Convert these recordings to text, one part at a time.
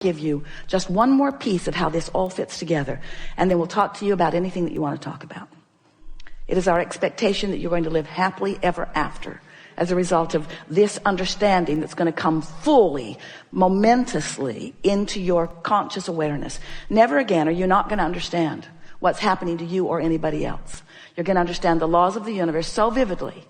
give you just one more piece of how this all fits together, and then we'll talk to you about anything that you want to talk about. It is our expectation that you're going to live happily ever after as a result of this understanding that's going to come fully, momentously into your conscious awareness. Never again are you not going to understand what's happening to you or anybody else. You're going to understand the laws of the universe so vividly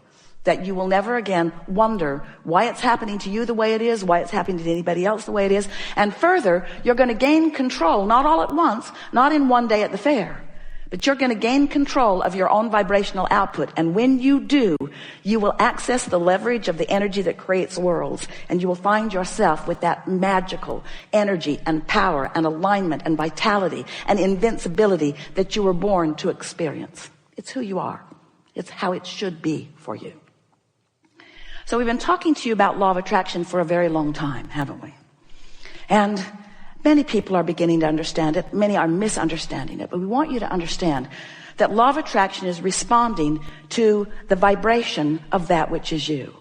that you will never again wonder why it's happening to you the way it is, why it's happening to anybody else the way it is. And further, you're going to gain control, not all at once, not in one day at the fair, but you're going to gain control of your own vibrational output. And when you do, you will access the leverage of the energy that creates worlds, and you will find yourself with that magical energy and power and alignment and vitality and invincibility that you were born to experience. It's who you are. It's how it should be for you. So we've been talking to you about law of attraction for a very long time, haven't we? And many people are beginning to understand it. Many are misunderstanding it. But we want you to understand that law of attraction is responding to the vibration of that which is you.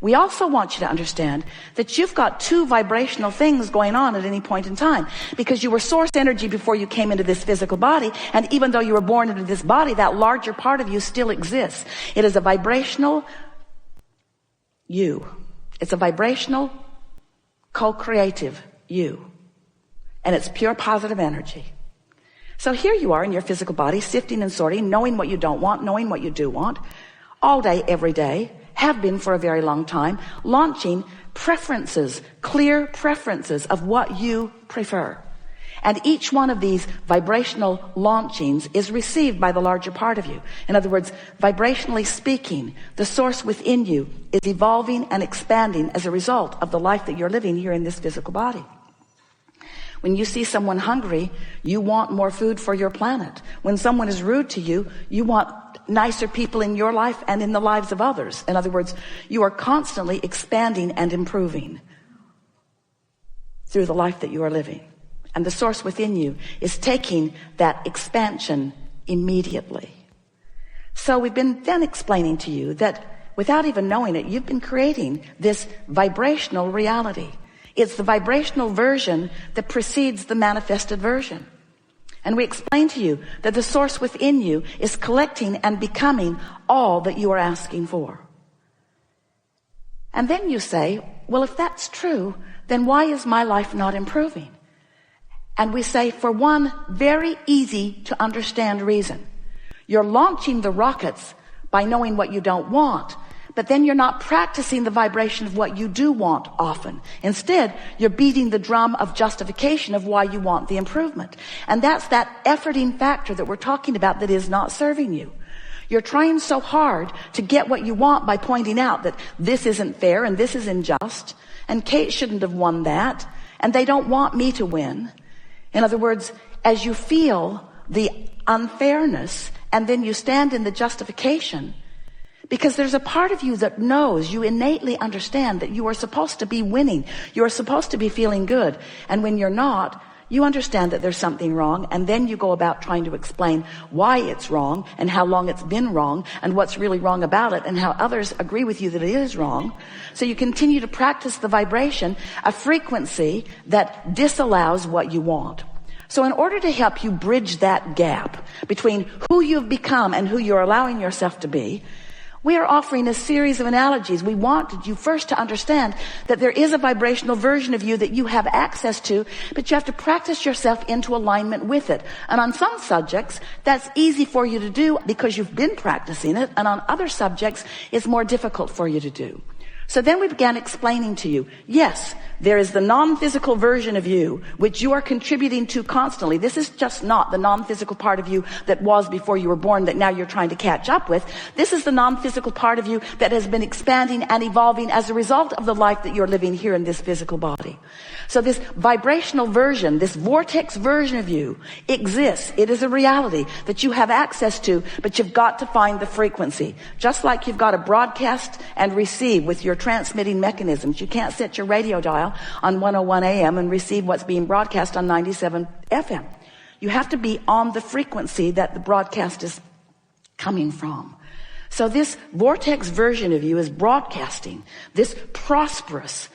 We also want you to understand that you've got two vibrational things going on at any point in time, because you were source energy before you came into this physical body. And even though you were born into this body, that larger part of you still exists. It is a vibrational you. It's a vibrational, co-creative you. And it's pure positive energy. So here you are in your physical body, sifting and sorting, knowing what you don't want, knowing what you do want, all day, every day, have been for a very long time, launching preferences, clear preferences of what you prefer. And each one of these vibrational launchings is received by the larger part of you. In other words, vibrationally speaking, the source within you is evolving and expanding as a result of the life that you're living here in this physical body. When you see someone hungry, you want more food for your planet. When someone is rude to you, you want nicer people in your life and in the lives of others. In other words, you are constantly expanding and improving through the life that you are living. And the source within you is taking that expansion immediately. So we've been then explaining to you that without even knowing it, you've been creating this vibrational reality. It's the vibrational version that precedes the manifested version. And we explained to you that the source within you is collecting and becoming all that you are asking for. And then you say, well, if that's true, then why is my life not improving? And we say, for one very easy to understand reason. You're launching the rockets by knowing what you don't want, but then you're not practicing the vibration of what you do want often. Instead, you're beating the drum of justification of why you want the improvement. And that's that efforting factor that we're talking about that is not serving you. You're trying so hard to get what you want by pointing out that this isn't fair and this is unjust, and Kate shouldn't have won that, and they don't want me to win. In other words, as you feel the unfairness and then you stand in the justification, because there's a part of you that knows, you innately understand that you are supposed to be winning. You are supposed to be feeling good. And when you're not, you understand that there's something wrong, and then you go about trying to explain why it's wrong and how long it's been wrong and what's really wrong about it and how others agree with you that it is wrong. So you continue to practice the vibration, a frequency that disallows what you want. So in order to help you bridge that gap between who you've become and who you're allowing yourself to be, we are offering a series of analogies. We wanted you first to understand that there is a vibrational version of you that you have access to, but you have to practice yourself into alignment with it. And on some subjects, that's easy for you to do because you've been practicing it, and on other subjects, it's more difficult for you to do. So then we began explaining to you, yes, there is the non-physical version of you, which you are contributing to constantly. This is just not the non-physical part of you that was before you were born that now you're trying to catch up with. This is the non-physical part of you that has been expanding and evolving as a result of the life that you're living here in this physical body. So this vibrational version, this vortex version of you exists. It is a reality that you have access to, but you've got to find the frequency. Just like you've got to broadcast and receive with your transmitting mechanisms. You can't set your radio dial on 101 AM and receive what's being broadcast on 97 FM. You have to be on the frequency that the broadcast is coming from. So this vortex version of you is broadcasting this prosperous,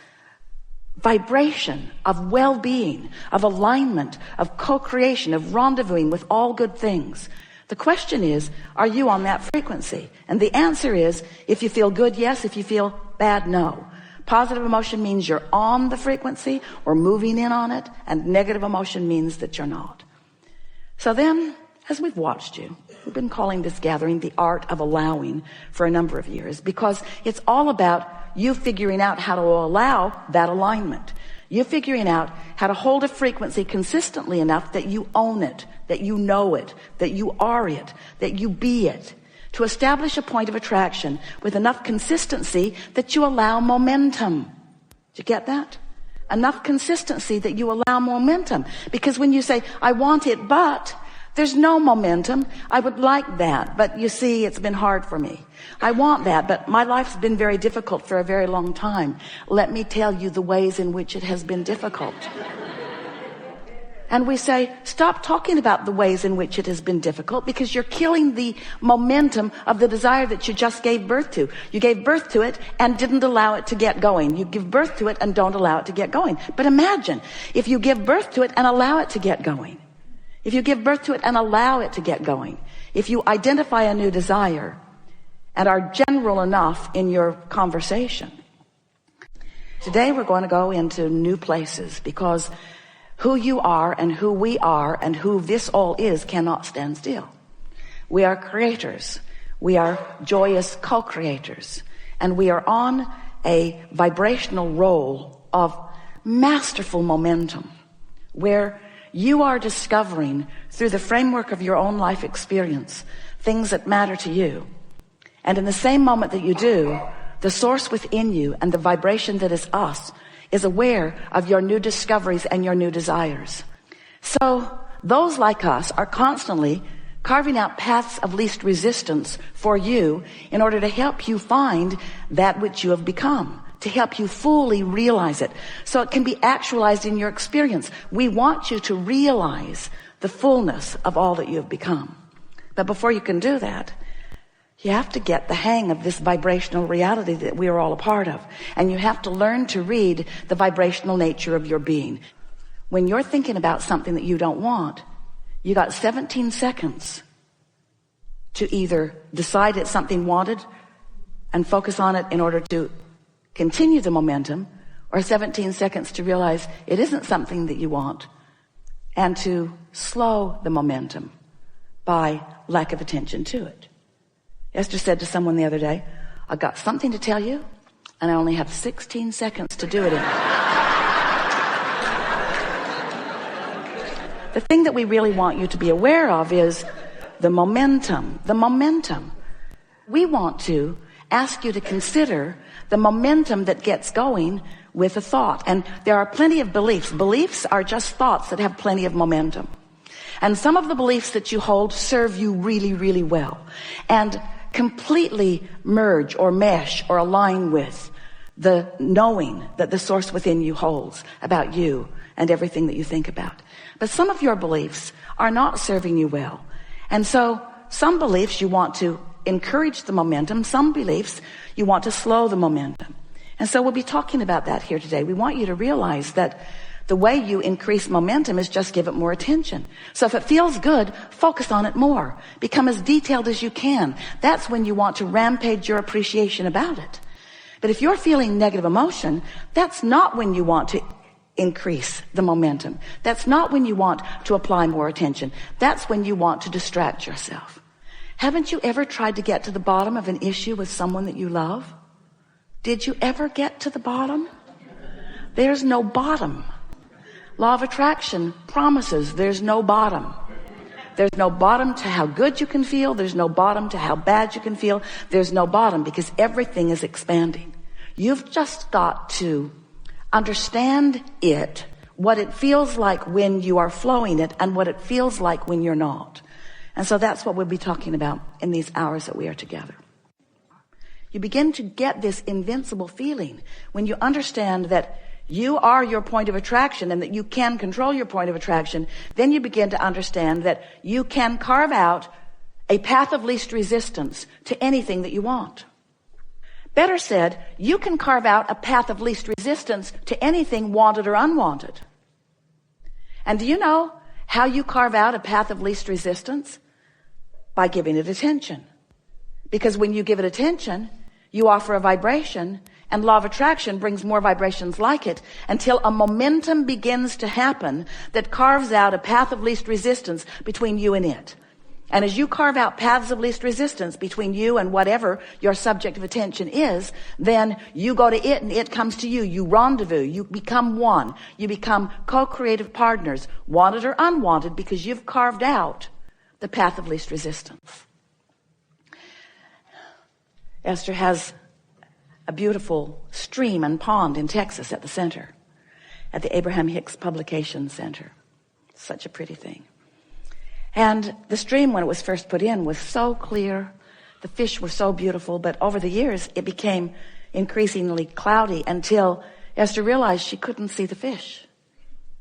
vibration of well-being, of alignment, of co-creation, of rendezvousing with all good things. The question is, are you on that frequency? And the answer is, if you feel good, yes. If you feel bad, no. Positive emotion means you're on the frequency or moving in on it, and negative emotion means that you're not. So then, as we've watched you, we've been calling this gathering the art of allowing for a number of years, because it's all about you figuring out how to allow that alignment. You figuring out how to hold a frequency consistently enough that you own it, that you know it, that you are it, that you be it. To establish a point of attraction with enough consistency that you allow momentum. Did you get that? Enough consistency that you allow momentum. Because when you say, I want it, but there's no momentum. I would like that, but you see, it's been hard for me. I want that, but my life's been very difficult for a very long time. Let me tell you the ways in which it has been difficult. And we say, stop talking about the ways in which it has been difficult, because you're killing the momentum of the desire that you just gave birth to. You gave birth to it and didn't allow it to get going. You give birth to it and don't allow it to get going. But imagine if you give birth to it and allow it to get going. If you give birth to it and allow it to get going. If you identify a new desire and are general enough in your conversation. Today we're going to go into new places, because who you are and who we are and who this all is cannot stand still. We are creators. We are joyous co-creators. And we are on a vibrational roll of masterful momentum, where you are discovering through the framework of your own life experience things that matter to you. And in the same moment that you do, the source within you and the vibration that is us is aware of your new discoveries and your new desires. So those like us are constantly carving out paths of least resistance for you in order to help you find that which you have become, to help you fully realize it, so it can be actualized in your experience. We want you to realize the fullness of all that you have become. But before you can do that, you have to get the hang of this vibrational reality that we are all a part of. And you have to learn to read the vibrational nature of your being. When you're thinking about something that you don't want, you got 17 seconds to either decide it's something wanted and focus on it in order to continue the momentum, or 17 seconds to realize it isn't something that you want and to slow the momentum by lack of attention to it. Esther said to someone the other day, I got something to tell you, and I only have 16 seconds to do it in. The thing that we really want you to be aware of is the momentum. The momentum. We want to ask you to consider the momentum that gets going with a thought. And there are plenty of beliefs. Beliefs are just thoughts that have plenty of momentum. And some of the beliefs that you hold serve you really, really well, and completely merge or mesh or align with the knowing that the source within you holds about you and everything that you think about. But some of your beliefs are not serving you well. And so some beliefs you want to encourage the momentum. Some beliefs you want to slow the momentum. And so we'll be talking about that here today. We want you to realize that the way you increase momentum is just give it more attention. So if it feels good, focus on it more. Become as detailed as you can. That's when you want to rampage your appreciation about it. But if you're feeling negative emotion, that's not when you want to increase the momentum. That's not when you want to apply more attention. That's when you want to distract yourself. Haven't you ever tried to get to the bottom of an issue with someone that you love? Did you ever get to the bottom? There's no bottom. Law of attraction promises there's no bottom. There's no bottom to how good you can feel. There's no bottom to how bad you can feel. There's no bottom, because everything is expanding. You've just got to understand it, what it feels like when you are flowing it and what it feels like when you're not. And so that's what we'll be talking about in these hours that we are together. You begin to get this invincible feeling when you understand that you are your point of attraction and that you can control your point of attraction. Then you begin to understand that you can carve out a path of least resistance to anything that you want. Better said, you can carve out a path of least resistance to anything wanted or unwanted. And do you know how you carve out a path of least resistance? By giving it attention. Because when you give it attention, you offer a vibration, and law of attraction brings more vibrations like it until a momentum begins to happen that carves out a path of least resistance between you and it. And as you carve out paths of least resistance between you and whatever your subject of attention is, then you go to it and it comes to you. You rendezvous. You become one. You become co-creative partners, wanted or unwanted, because you've carved out the path of least resistance. Esther has a beautiful stream and pond in Texas at the center, at the Abraham Hicks Publication Center. Such a pretty thing. And the stream, when it was first put in, was so clear. The fish were so beautiful. But over the years, it became increasingly cloudy until Esther realized she couldn't see the fish.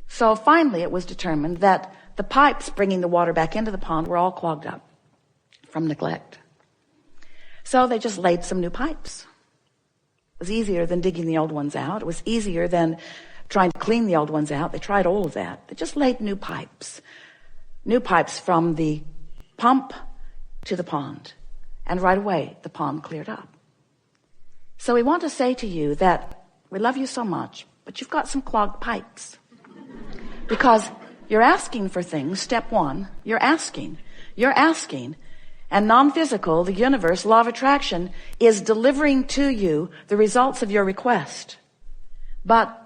So finally, it was determined that the pipes bringing the water back into the pond were all clogged up from neglect. So they just laid some new pipes. It was easier than digging the old ones out. It was easier than trying to clean the old ones out. They tried all of that. They just laid new pipes. New pipes from the pump to the pond. And right away, the pond cleared up. So we want to say to you that we love you so much, but you've got some clogged pipes. Because you're asking for things. Step one, you're asking. And non-physical, the universe, law of attraction, is delivering to you the results of your request. But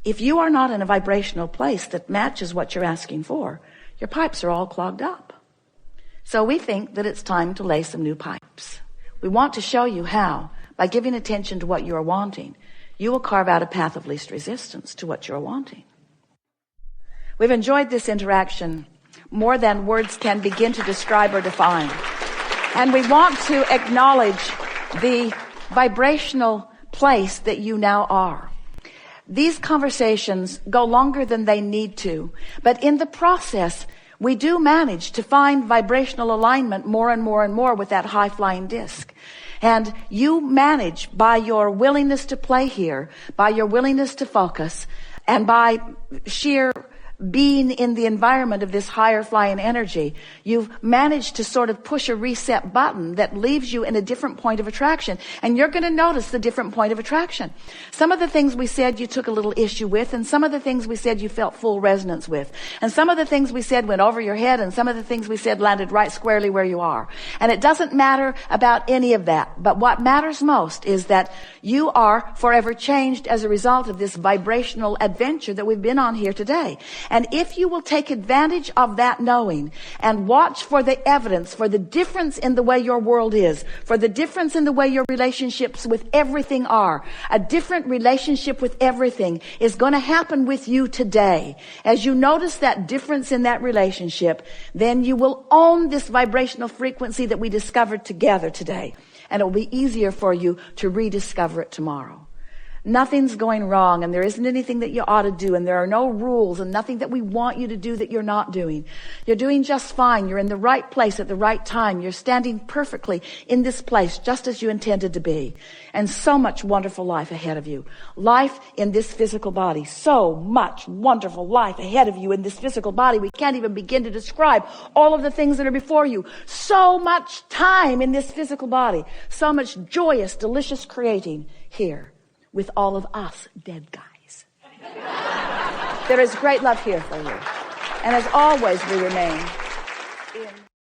if you are not in a vibrational place that matches what you're asking for, your pipes are all clogged up. So we think that it's time to lay some new pipes. We want to show you how, by giving attention to what you are wanting, you will carve out a path of least resistance to what you're wanting. We've enjoyed this interaction more than words can begin to describe or define. And we want to acknowledge the vibrational place that you now are. These conversations go longer than they need to, but in the process, we do manage to find vibrational alignment more and more and more with that high-flying disc. And you manage, by your willingness to play here, by your willingness to focus, and by sheer being in the environment of this higher flying energy, you've managed to sort of push a reset button that leaves you in a different point of attraction. And you're going to notice the different point of attraction. Some of the things we said you took a little issue with, and some of the things we said you felt full resonance with. And some of the things we said went over your head, and some of the things we said landed right squarely where you are. And it doesn't matter about any of that. But what matters most is that you are forever changed as a result of this vibrational adventure that we've been on here today. And if you will take advantage of that knowing and watch for the evidence, for the difference in the way your world is, for the difference in the way your relationships with everything are, a different relationship with everything is going to happen with you today. As you notice that difference in that relationship, then you will own this vibrational frequency that we discovered together today. And it will be easier for you to rediscover it tomorrow. Nothing's going wrong, and there isn't anything that you ought to do, and there are no rules and nothing that we want you to do that you're not doing. You're doing just fine. You're in the right place at the right time. You're standing perfectly in this place just as you intended to be. And so much wonderful life ahead of you. Life in this physical body. So much wonderful life ahead of you in this physical body. We can't even begin to describe all of the things that are before you. So much time in this physical body. So much joyous, delicious creating here. With all of us dead guys. There is great love here for you. And as always, we remain in